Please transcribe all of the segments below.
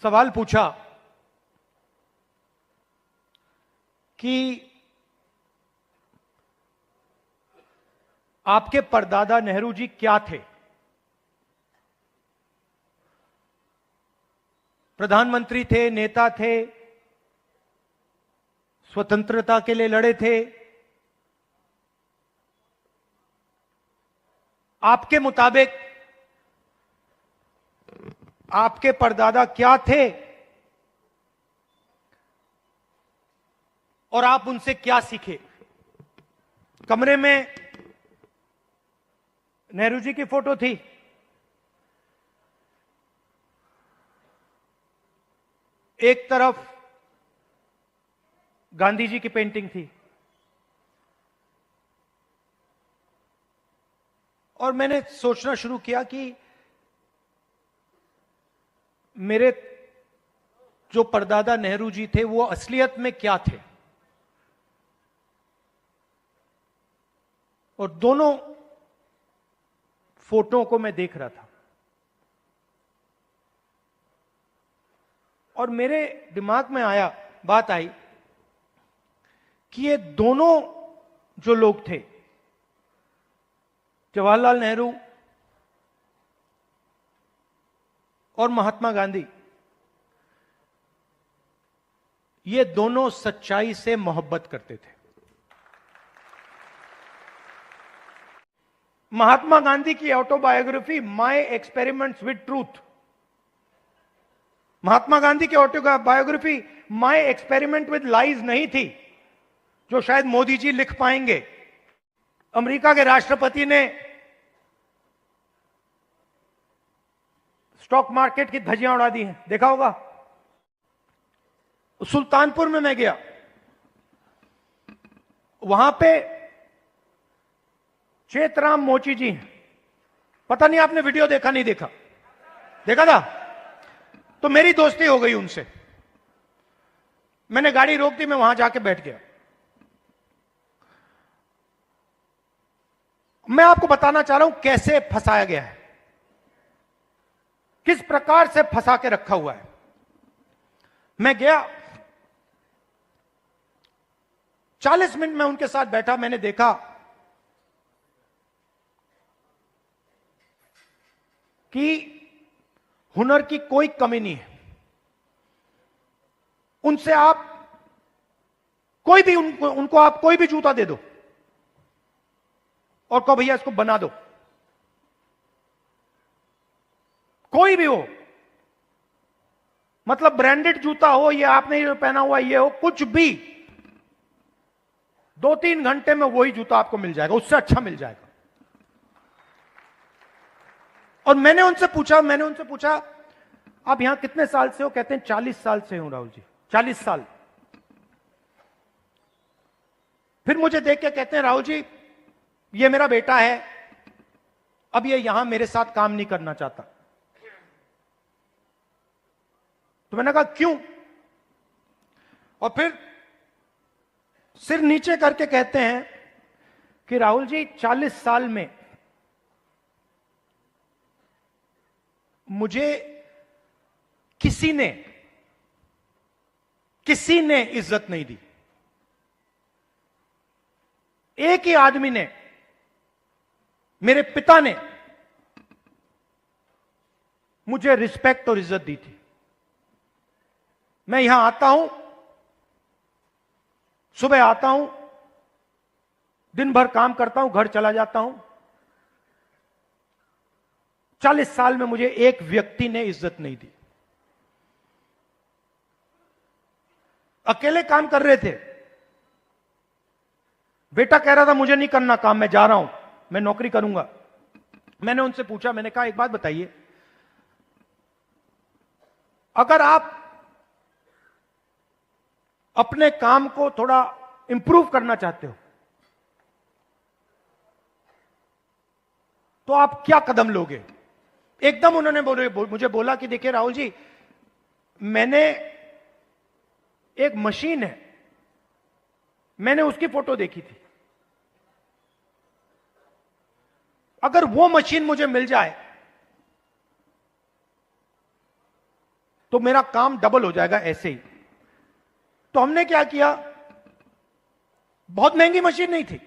सवाल पूछा कि आपके परदादा नेहरू जी क्या थे। प्रधानमंत्री थे, नेता थे, स्वतंत्रता के लिए लड़े थे। आपके मुताबिक आपके परदादा क्या थे और आप उनसे क्या सीखे। कमरे में नेहरू जी की फोटो थी, एक तरफ गांधी जी की पेंटिंग थी, और मैंने सोचना शुरू किया कि मेरे जो परदादा नेहरू जी थे वो असलियत में क्या थे। और दोनों फोटो को मैं देख रहा था और मेरे दिमाग में बात आई कि ये दोनों जो लोग थे, जवाहरलाल नेहरू और महात्मा गांधी, ये दोनों सच्चाई से मोहब्बत करते थे। महात्मा गांधी की autobiography my experiments with truth, Mahatma Gandhi की autobiography my experiment with lies नहीं थी, जो शायद मोदी जी लिख पाएंगे। अमेरिका के राष्ट्रपति ने स्टॉक मार्केट की धज्जियां उड़ा दी हैं, देखा होगा। सुल्तानपुर में मैं गया, वहां पे चेतराम मोची जी हैं। पता नहीं आपने वीडियो देखा नहीं देखा, देखा था? तो मेरी दोस्ती हो गई उनसे। मैंने गाड़ी रोक दी, मैं वहां जाके बैठ गया। मैं आपको बताना चाह रहा हूं कैसे फंसाया गया है, किस प्रकार से फंसा के रखा हुआ है। मैं गया, 40 मिनट में उनके साथ बैठा। मैंने देखा कि हुनर की कोई कमी नहीं है। उनसे आप कोई भी उनको आप कोई भी जूता दे दो और कहो भैया इसको बना दो, कोई भी हो, मतलब ब्रांडेड जूता हो, ये आपने ये पहना हुआ ये हो, कुछ भी, 2-3 घंटे में वही जूता आपको मिल जाएगा, उससे अच्छा मिल जाएगा। और मैंने उनसे पूछा आप यहां कितने साल से हो? कहते हैं 40 साल से हूं राहुल जी, 40 साल। फिर मुझे देख के कहते हैं राहुल जी ये मेरा बेटा है, अब ये यहां मेरे साथ काम नहीं करना चाहता। तो मैंने कहा क्यों? और फिर सिर नीचे करके कहते हैं कि राहुल जी 40 साल में मुझे किसी ने इज्जत नहीं दी। एक ही आदमी ने, मेरे पिता ने मुझे रिस्पेक्ट और इज्जत दी थी। मैं यहां आता हूं, सुबह आता हूं, दिन भर काम करता हूं, घर चला जाता हूं। 40 साल में मुझे एक व्यक्ति ने इज्जत नहीं दी। अकेले काम कर रहे थे। बेटा कह रहा था मुझे नहीं करना काम, मैं जा रहा हूं, मैं नौकरी करूंगा। मैंने उनसे पूछा, मैंने कहा एक बात बताइए, अगर आप अपने काम को थोड़ा इंप्रूव करना चाहते हो तो आप क्या कदम लोगे? एकदम उन्होंने मुझे बोला कि देखिए राहुल जी, मैंने एक मशीन है, मैंने उसकी फोटो देखी थी, अगर वो मशीन मुझे मिल जाए तो मेरा काम डबल हो जाएगा ऐसे ही। तो हमने क्या किया, बहुत महंगी मशीन नहीं थी,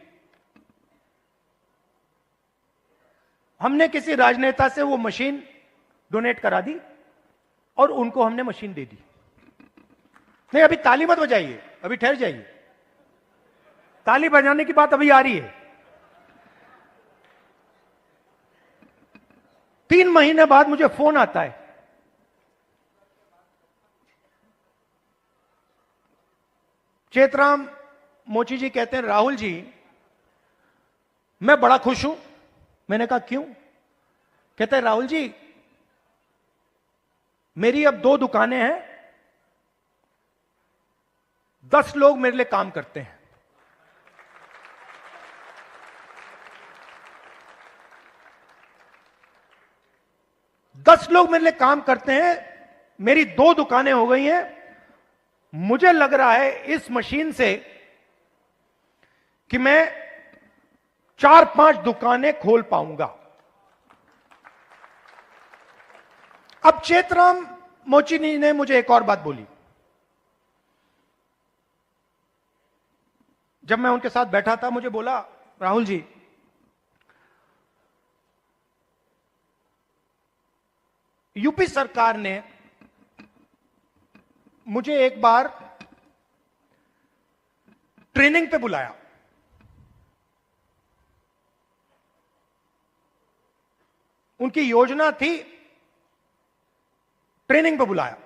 हमने किसी राजनेता से वो मशीन डोनेट करा दी और उनको हमने मशीन दे दी। नहीं, अभी ताली मत बजाइए, अभी ठहर जाइए, ताली बजाने की बात अभी आ रही है। 3 महीने बाद मुझे फोन आता है, चेतराम मोची जी कहते हैं, राहुल जी मैं बड़ा खुश हूं। मैंने कहा क्यों? कहते हैं, राहुल जी मेरी अब 2 दुकानें हैं, 10 लोग मेरे लिए काम करते हैं। दस लोग मेरे लिए काम करते हैं, मेरी 2 दुकानें हो गई हैं। मुझे लग रहा है इस मशीन से कि मैं 4-5 दुकानें खोल पाऊंगा। अब चेतराम मोची ने मुझे एक और बात बोली। जब मैं उनके साथ बैठा था, मुझे बोला, राहुल जी यूपी सरकार ने मुझे एक बार ट्रेनिंग पे बुलाया। उनकी योजना थी, ट्रेनिंग पे बुलाया।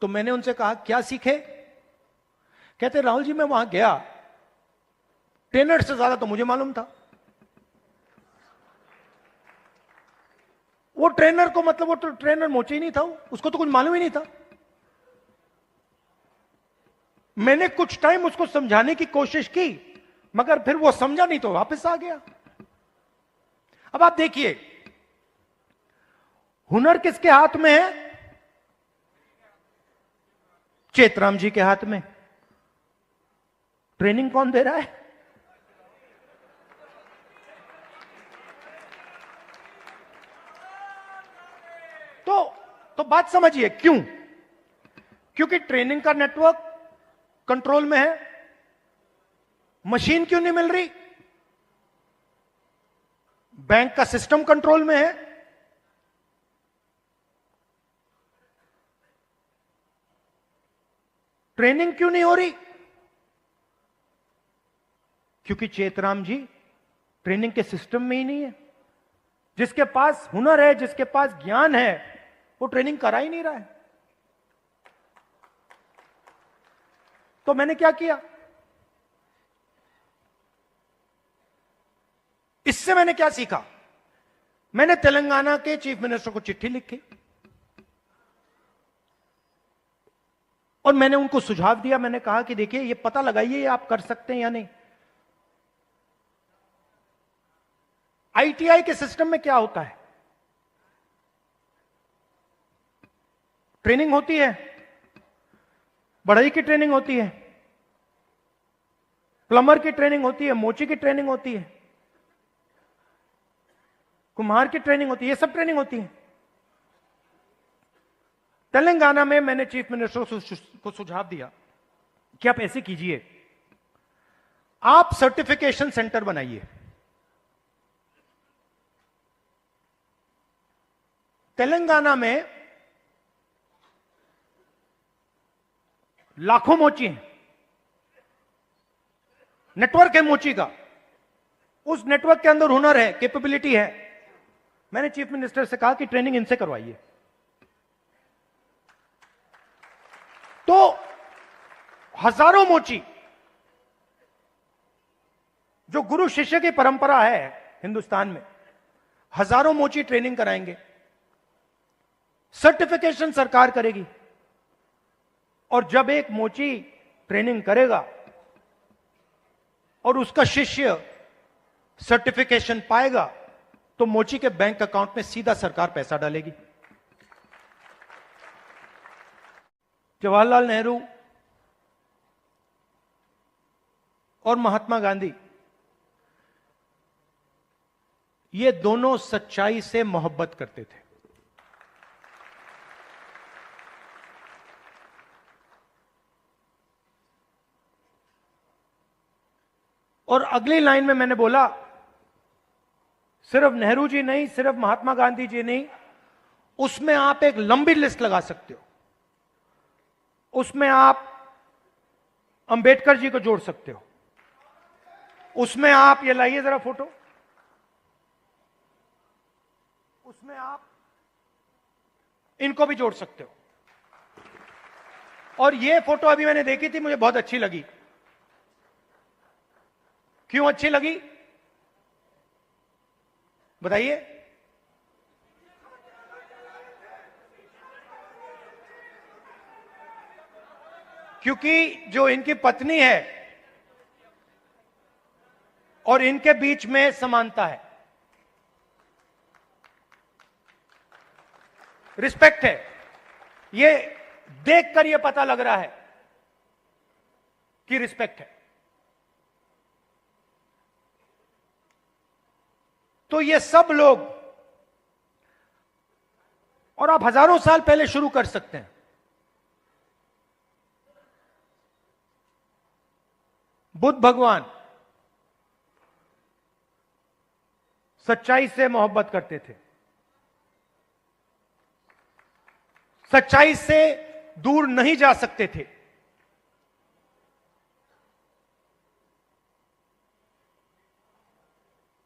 तो मैंने उनसे कहा क्या सीखे? कहते राहुल जी मैं वहां गया, ट्रेनर से ज्यादा तो मुझे मालूम था। वो ट्रेनर को, मतलब वो तो ट्रेनर मोची ही नहीं था, उसको तो कुछ मालूम ही नहीं था। मैंने कुछ टाइम उसको समझाने की कोशिश की, मगर फिर वो समझा नहीं तो वापस आ गया। अब आप देखिए, हुनर किसके हाथ में है? चेतराम जी के हाथ में। ट्रेनिंग कौन दे रहा है? तो बात समझिए क्यों? क्योंकि ट्रेनिंग का नेटवर्क कंट्रोल में है। मशीन क्यों नहीं मिल रही? बैंक का सिस्टम कंट्रोल में है। ट्रेनिंग क्यों नहीं हो रही? क्योंकि चेतराम जी ट्रेनिंग के सिस्टम में ही नहीं है। जिसके पास हुनर है, जिसके पास ज्ञान है, वो ट्रेनिंग करा ही नहीं रहा है। तो मैंने क्या किया? इससे मैंने क्या सीखा? मैंने तेलंगाना के चीफ मिनिस्टर को चिट्ठी लिखी और मैंने उनको सुझाव दिया। मैंने कहा कि देखिए, ये पता लगाइए ये आप कर सकते हैं या नहीं। आईटीआई के सिस्टम में क्या होता है? ट्रेनिंग होती है, बढ़ई की ट्रेनिंग होती है, प्लम्बर की ट्रेनिंग होती है, मोची की ट्रेनिंग होती है, कुम्हार की ट्रेनिंग होती है, ये सब ट्रेनिंग होती है। तेलंगाना में मैंने चीफ मिनिस्टर को सुझाव दिया कि आप ऐसे कीजिए, आप सर्टिफिकेशन सेंटर बनाइए। तेलंगाना में लाखों मोची हैं, नेटवर्क है मोची का, उस नेटवर्क के अंदर हुनर है, कैपेबिलिटी है। मैंने चीफ मिनिस्टर से कहा कि ट्रेनिंग इनसे करवाइए। तो हजारों मोची, जो गुरु शिष्य की परंपरा है हिंदुस्तान में, हजारों मोची ट्रेनिंग कराएंगे। सर्टिफिकेशन सरकार करेगी, और जब एक मोची ट्रेनिंग करेगा और उसका शिष्य सर्टिफिकेशन पाएगा, तो मोची के बैंक अकाउंट में सीधा सरकार पैसा डालेगी। जवाहरलाल नेहरू और महात्मा गांधी, ये दोनों सच्चाई से मोहब्बत करते थे। और अगली लाइन में मैंने बोला, सिर्फ नेहरू जी नहीं, सिर्फ महात्मा गांधी जी नहीं, उसमें आप एक लंबी लिस्ट लगा सकते हो। उसमें आप अंबेडकर जी को जोड़ सकते हो, उसमें आप, ये लाइए जरा फोटो, उसमें आप इनको भी जोड़ सकते हो। और ये फोटो अभी मैंने देखी थी, मुझे बहुत अच्छी लगी। क्यों अच्छी लगी बताइए? क्योंकि जो इनकी पत्नी है और इनके बीच में समानता है, रिस्पेक्ट है। ये देखकर ये पता लग रहा है कि रिस्पेक्ट है। तो ये सब लोग, और आप हजारों साल पहले शुरू कर सकते हैं। बुद्ध भगवान सच्चाई से मोहब्बत करते थे, सच्चाई से दूर नहीं जा सकते थे।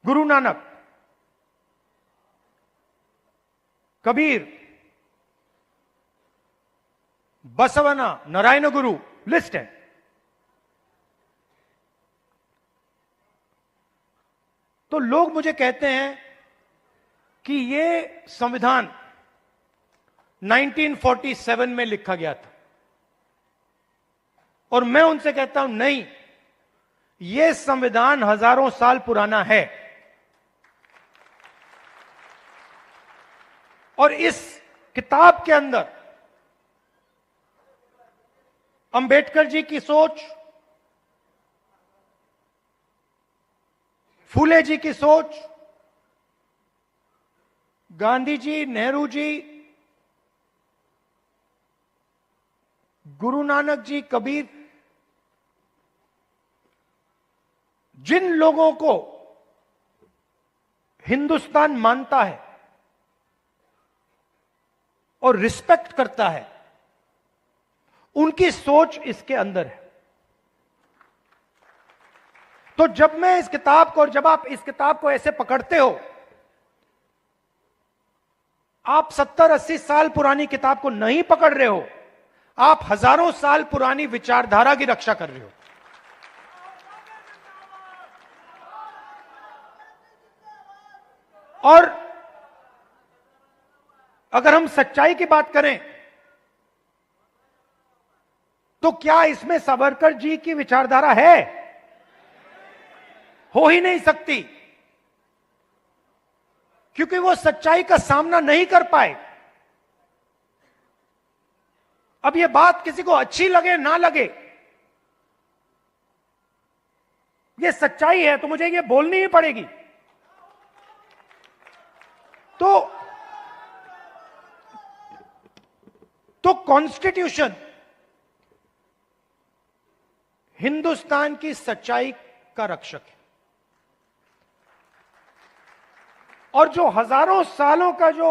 गुरु नानक, कबीर, बसवना, नारायण गुरु, लिस्ट है। तो लोग मुझे कहते हैं कि ये संविधान 1947 में लिखा गया था, और मैं उनसे कहता हूं नहीं, यह संविधान हजारों साल पुराना है। और इस किताब के अंदर अंबेडकर जी की सोच, फूले जी की सोच, गांधी जी, नेहरू जी, गुरु नानक जी, कबीर, जिन लोगों को हिंदुस्तान मानता है और रिस्पेक्ट करता है, उनकी सोच इसके अंदर है। तो जब मैं इस किताब को, और जब आप इस किताब को ऐसे पकड़ते हो, आप 70-80 साल पुरानी किताब को नहीं पकड़ रहे हो, आप हजारों साल पुरानी विचारधारा की रक्षा कर रहे हो। और अगर हम सच्चाई की बात करें तो क्या इसमें सावरकर जी की विचारधारा है? हो ही नहीं सकती, क्योंकि वो सच्चाई का सामना नहीं कर पाए। अब ये बात किसी को अच्छी लगे ना लगे, ये सच्चाई है, तो मुझे ये बोलनी ही पड़ेगी। तो कॉन्स्टिट्यूशन हिंदुस्तान की सच्चाई का रक्षक है, और जो हजारों सालों का जो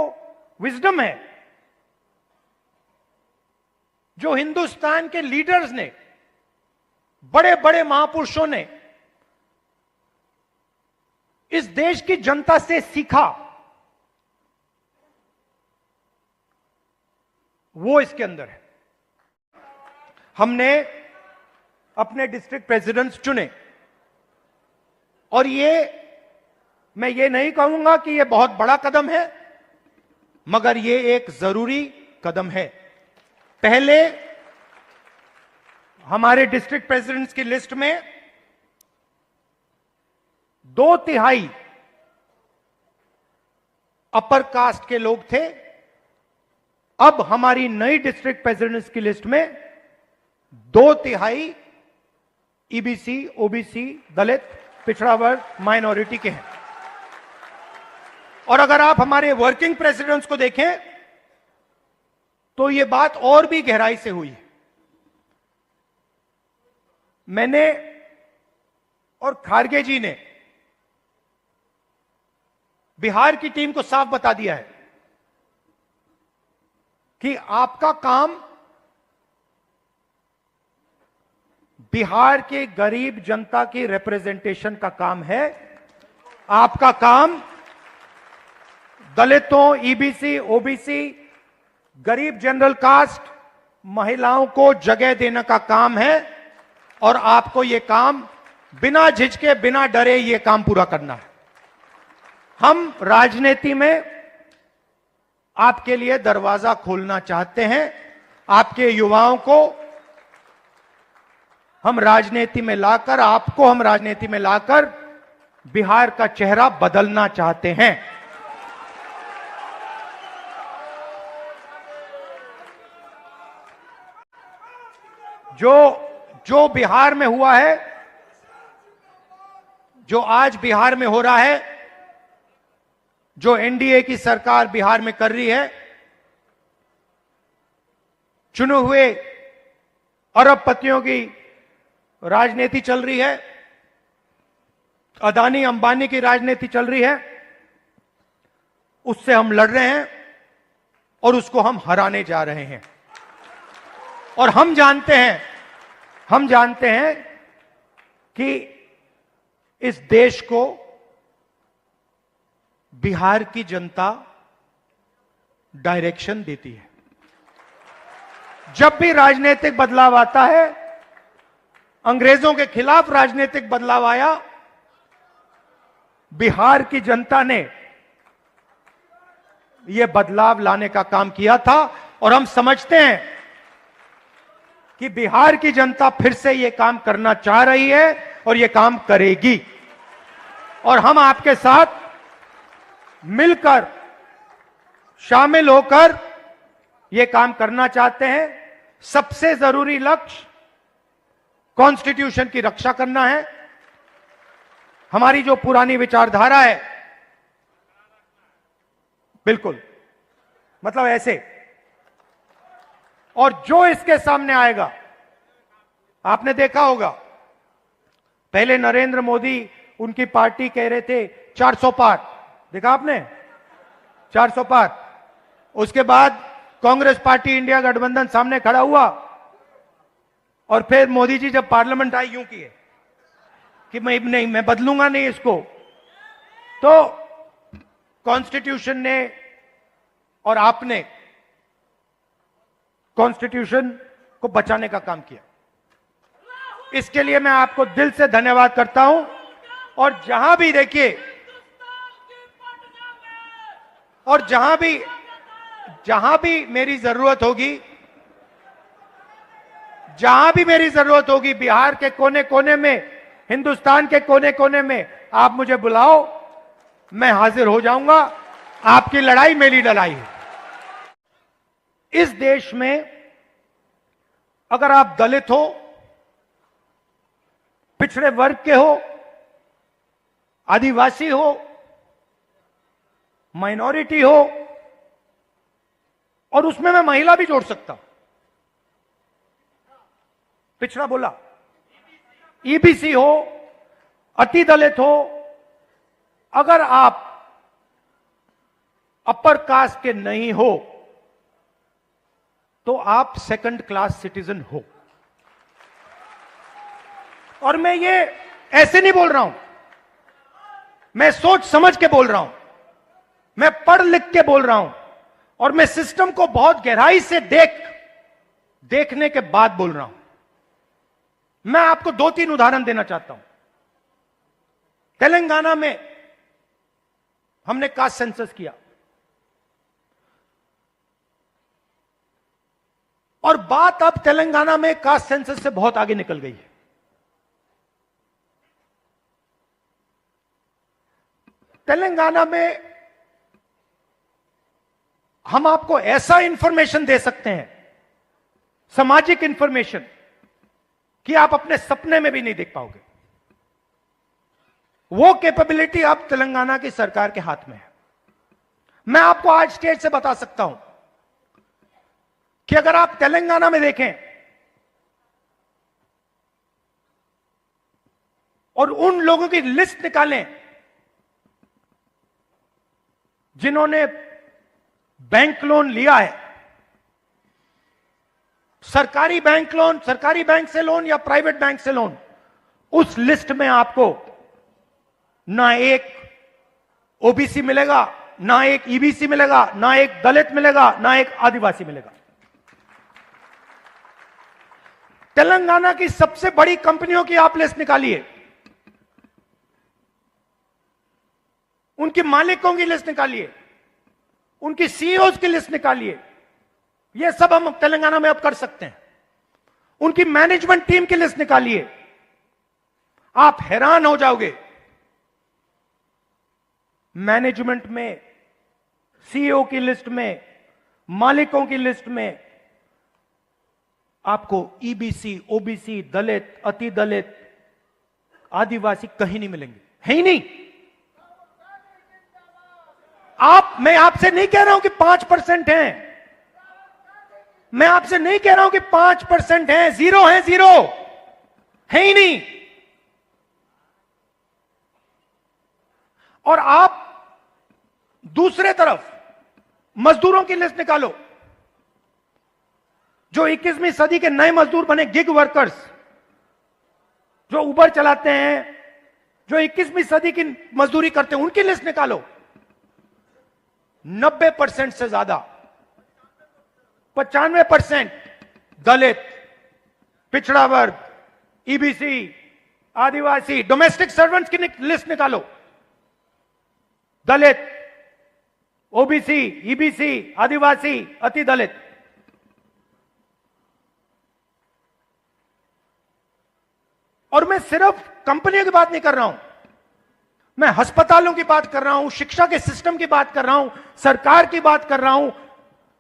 विजडम है, जो हिंदुस्तान के लीडर्स ने, बड़े बड़े महापुरुषों ने इस देश की जनता से सीखा, वो इसके अंदर है। हमने अपने डिस्ट्रिक्ट प्रेसिडेंट्स चुने, और मैं ये नहीं कहूंगा कि ये बहुत बड़ा कदम है, मगर ये एक जरूरी कदम है। पहले हमारे डिस्ट्रिक्ट प्रेसिडेंट्स की लिस्ट में 2/3 अपर कास्ट के लोग थे। अब हमारी नई डिस्ट्रिक्ट प्रेसिडेंट्स की लिस्ट में 2/3 ईबीसी, ओबीसी, दलित, पिछड़ा वर्ग, माइनॉरिटी के हैं। और अगर आप हमारे वर्किंग प्रेसिडेंट्स को देखें तो यह बात और भी गहराई से हुई है। मैंने और खारगे जी ने बिहार की टीम को साफ बता दिया है कि आपका काम बिहार के गरीब जनता की रिप्रेजेंटेशन का काम है। आपका काम दलितों, ईबीसी, ओबीसी, गरीब जनरल कास्ट, महिलाओं को जगह देने का काम है और आपको यह काम बिना झिझके, बिना डरे यह काम पूरा करना है। हम राजनीति में आपके लिए दरवाजा खोलना चाहते हैं। आपके युवाओं को हम राजनीति में लाकर, आपको हम राजनीति में लाकर बिहार का चेहरा बदलना चाहते हैं। जो बिहार में हुआ है, जो आज बिहार में हो रहा है, जो एनडीए की सरकार बिहार में कर रही है, चुने हुए अरबपतियों की राजनीति चल रही है, अदानी अंबानी की राजनीति चल रही है, उससे हम लड़ रहे हैं और उसको हम हराने जा रहे हैं। और हम जानते हैं कि इस देश को बिहार की जनता डायरेक्शन देती है। जब भी राजनीतिक बदलाव आता है, अंग्रेजों के खिलाफ राजनीतिक बदलाव आया, बिहार की जनता ने यह बदलाव लाने का काम किया था और हम समझते हैं कि बिहार की जनता फिर से यह काम करना चाह रही है और यह काम करेगी। और हम आपके साथ मिलकर, शामिल होकर यह काम करना चाहते हैं। सबसे जरूरी लक्ष्य कॉन्स्टिट्यूशन की रक्षा करना है। हमारी जो पुरानी विचारधारा है, बिल्कुल मतलब ऐसे, और जो इसके सामने आएगा, आपने देखा होगा पहले नरेंद्र मोदी, उनकी पार्टी कह रहे थे 400 पार, देखा आपने 400 पार। उसके बाद कांग्रेस पार्टी, इंडिया गठबंधन सामने खड़ा हुआ और फिर मोदी जी जब पार्लियामेंट आई, यूं किए कि मैं बदलूंगा नहीं इसको। तो कॉन्स्टिट्यूशन ने और आपने कॉन्स्टिट्यूशन को बचाने का काम किया। इसके लिए मैं आपको दिल से धन्यवाद करता हूं। और जहां भी देखिए, और जहां भी मेरी जरूरत होगी, बिहार के कोने कोने में, हिंदुस्तान के कोने कोने में आप मुझे बुलाओ, मैं हाजिर हो जाऊंगा। आपकी लड़ाई मेरी लड़ाई है। इस देश में अगर आप दलित हो, पिछड़े वर्ग के हो, आदिवासी हो, माइनॉरिटी हो, और उसमें मैं महिला भी जोड़ सकता हूं, पिछड़ा बोला, ईबीसी हो, अति दलित हो, अगर आप अपर कास्ट के नहीं हो तो आप सेकंड क्लास सिटीजन हो। और मैं ये ऐसे नहीं बोल रहा हूं, मैं सोच समझ के बोल रहा हूं, मैं पढ़ लिख के बोल रहा हूं, और मैं सिस्टम को बहुत गहराई से देखने के बाद बोल रहा हूं। मैं आपको 2-3 उदाहरण देना चाहता हूं। तेलंगाना में हमने कास्ट सेंसस किया और बात अब तेलंगाना में कास्ट सेंसस से बहुत आगे निकल गई है। तेलंगाना में हम आपको ऐसा इंफॉर्मेशन दे सकते हैं, सामाजिक इंफॉर्मेशन, कि आप अपने सपने में भी नहीं देख पाओगे। वो कैपेबिलिटी अब तेलंगाना की सरकार के हाथ में है। मैं आपको आज स्टेज से बता सकता हूं कि अगर आप तेलंगाना में देखें, और उन लोगों की लिस्ट निकालें जिन्होंने बैंक लोन लिया है, सरकारी बैंक लोन, सरकारी बैंक से लोन या प्राइवेट बैंक से लोन, उस लिस्ट में आपको ना एक ओबीसी मिलेगा, ना एक ईबीसी मिलेगा, ना एक दलित मिलेगा, ना एक आदिवासी मिलेगा। तेलंगाना की सबसे बड़ी कंपनियों की आप लिस्ट निकालिए, उनके मालिकों की लिस्ट निकालिए, उनकी सीईओज की लिस्ट निकालिए। यह सब हम तेलंगाना में अब कर सकते हैं। उनकी मैनेजमेंट टीम की लिस्ट निकालिए, आप हैरान हो जाओगे। मैनेजमेंट में, सीईओ की लिस्ट में, मालिकों की लिस्ट में आपको ईबीसी, ओबीसी, दलित, अति दलित, आदिवासी कहीं नहीं मिलेंगे, है ही नहीं। मैं आपसे नहीं कह रहा हूं कि 5% हैं, मैं आपसे नहीं कह रहा हूं कि 5% हैं, 0 है, 0 है ही नहीं। और आप दूसरे तरफ मजदूरों की लिस्ट निकालो, जो 21वीं सदी के नए मजदूर बने, गिग वर्कर्स, जो उबर चलाते हैं, जो 21वीं सदी की मजदूरी करते हैं, उनकी लिस्ट निकालो। 90% से ज्यादा, 95% दलित, पिछड़ा वर्ग, ईबीसी, आदिवासी, डोमेस्टिक सर्वेंट्स की लिस्ट निकालो। दलित, ओबीसी, ईबीसी, आदिवासी, अति दलित। और मैं सिर्फ कंपनियों की बात नहीं कर रहा हूं, मैं अस्पतालों की बात कर रहा हूं, शिक्षा के सिस्टम की बात कर रहा हूं, सरकार की बात कर रहा हूं,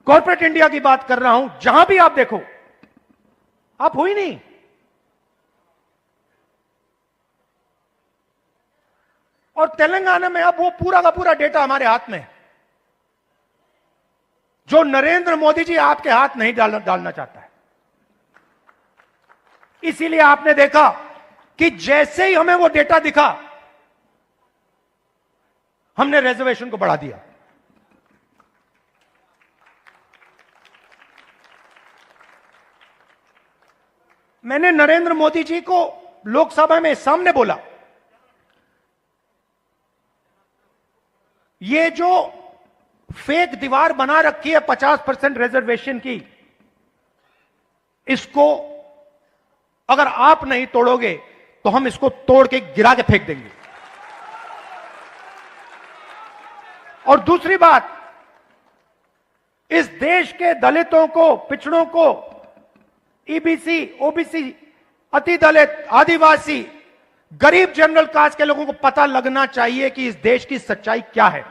कॉर्पोरेट इंडिया की बात कर रहा हूं। जहां भी आप देखो, आप हो ही नहीं। और तेलंगाना में अब वो पूरा का पूरा डेटा हमारे हाथ में है, जो नरेंद्र मोदी जी आपके हाथ नहीं डालना चाहता है। इसीलिए आपने देखा कि जैसे ही हमें वो डेटा दिखा, हमने रिजर्वेशन को बढ़ा दिया। मैंने नरेंद्र मोदी जी को लोकसभा में सामने बोला, ये जो फेक दीवार बना रखी है 50% रिजर्वेशन की, इसको अगर आप नहीं तोड़ोगे तो हम इसको तोड़ के गिरा के फेंक देंगे। और दूसरी बात, इस देश के दलितों को, पिछड़ों को, ईबीसी, ओबीसी, अति दलित, आदिवासी, गरीब जनरल कास्ट के लोगों को पता लगना चाहिए कि इस देश की सच्चाई क्या है।